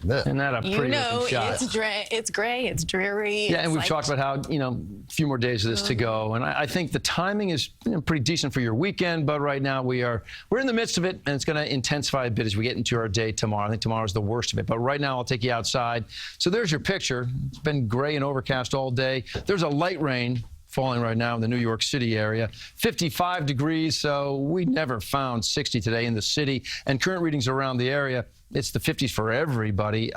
Isn't that a pretty looking shot? It's gray, it's dreary. Yeah, and we've talked about how, a few more days of this to go. And I think the timing is pretty decent for your weekend, but right now we're in the midst of it, and it's going to intensify a bit as we get into our day tomorrow. I think tomorrow's the worst of it. But right now I'll take you outside. So there's your picture. It's been gray and overcast all day. There's a light rain falling right now in the New York City area. 55 degrees, so we never found 60 today in the city. And current readings around the area, it's the 50s for everybody.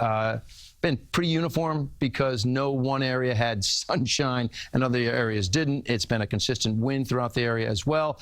Been pretty uniform because no one area had sunshine and other areas didn't. It's been a consistent wind throughout the area as well,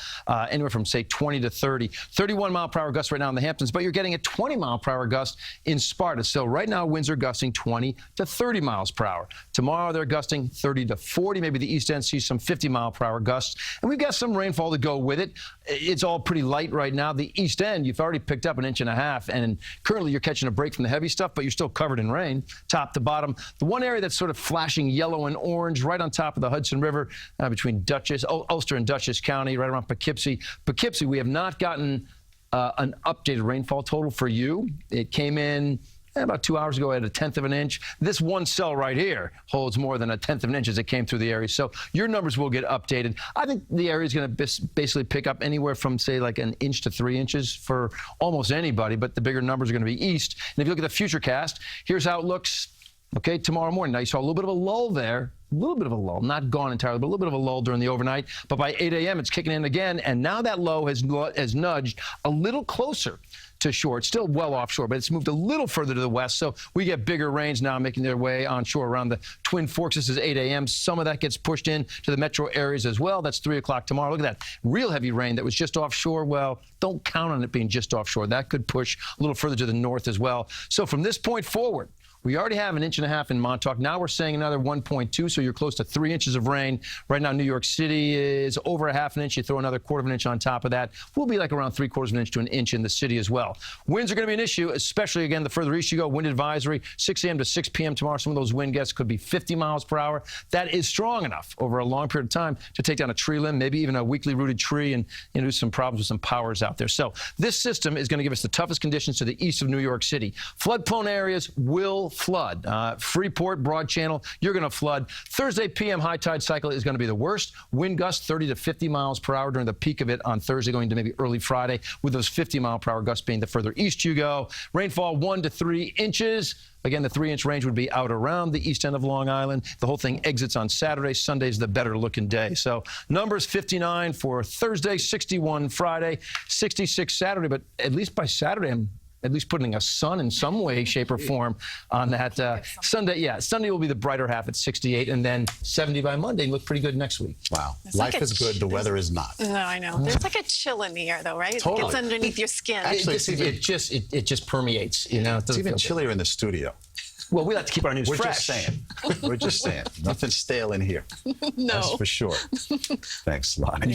anywhere from, say, 20 to 30. 31-mile-per-hour gusts right now in the Hamptons, but you're getting a 20-mile-per-hour gust in Sparta. So right now, winds are gusting 20 to 30 miles per hour. Tomorrow, they're gusting 30 to 40. Maybe the East End sees some 50-mile-per-hour gusts. And we've got some rainfall to go with it. It's all pretty light right now. The East End, you've already picked up 1.5 inches, and currently you're catching a break from the heavy stuff, but you're still covered in rain. Top to bottom. The one area that's sort of flashing yellow and orange right on top of the Hudson River between Ulster and Dutchess County, right around Poughkeepsie. Poughkeepsie, we have not gotten an updated rainfall total for you. It came in about 2 hours ago at 1/10 of an inch. This one cell right here holds more than 1/10 of an inch as it came through the area. So your numbers will get updated. I think the area is going to basically pick up anywhere from, say, like 1 inch to 3 inches for almost anybody, but the bigger numbers are going to be east. And if you look at the futurecast, here's how it looks. Okay, tomorrow morning. Now, you saw a little bit of a lull there. A little bit of a lull, not gone entirely, but a little bit of a lull during the overnight. But by 8 a.m., it's kicking in again, and now that low has nudged a little closer to shore. It's still well offshore, but it's moved a little further to the west, so we get bigger rains now making their way onshore around the Twin Forks. This is 8 a.m. Some of that gets pushed in to the metro areas as well. That's 3 o'clock tomorrow. Look at that real heavy rain that was just offshore. Well, don't count on it being just offshore. That could push a little further to the north as well. So from this point forward, we already have 1.5 inches in Montauk. Now we're saying another 1.2, so you're close to 3 inches of rain. Right now, New York City is over 1/2 inch. You throw another 1/4 inch on top of that. We'll be like around 3/4 inch to 1 inch in the city as well. Winds are going to be an issue, especially, again, the further east you go. Wind advisory, 6 a.m. to 6 p.m. tomorrow. Some of those wind gusts could be 50 miles per hour. That is strong enough over a long period of time to take down a tree limb, maybe even a weakly rooted tree, and do some problems with some powers out there. So this system is going to give us the toughest conditions to the east of New York City. Flood-prone areas will flood. Freeport, Broad Channel, you're going to flood. Thursday p.m. high tide cycle is going to be the worst. Wind gusts 30 to 50 miles per hour during the peak of it on Thursday, going to maybe early Friday, with those 50-mile-per-hour gusts being the further east you go. Rainfall 1 to 3 inches. Again, the 3-inch range would be out around the east end of Long Island. The whole thing exits on Saturday. Sunday's the better-looking day. So numbers 59 for Thursday, 61 Friday, 66 Saturday. But at least by Saturday, I'm at least putting a sun in some way, shape, or form on that. Sunday, yeah, Sunday will be the brighter half at 68, and then 70 by Monday. Look pretty good next week. Wow. Life is good. The weather is not. No, I know. There's like a chill in the air, though, right? Totally. It gets underneath your skin. Actually, it just permeates. It's even chillier in the studio. Well, we like to keep our news fresh. We're just saying. We're just saying. Nothing stale in here. No. That's for sure. Thanks, Lonnie.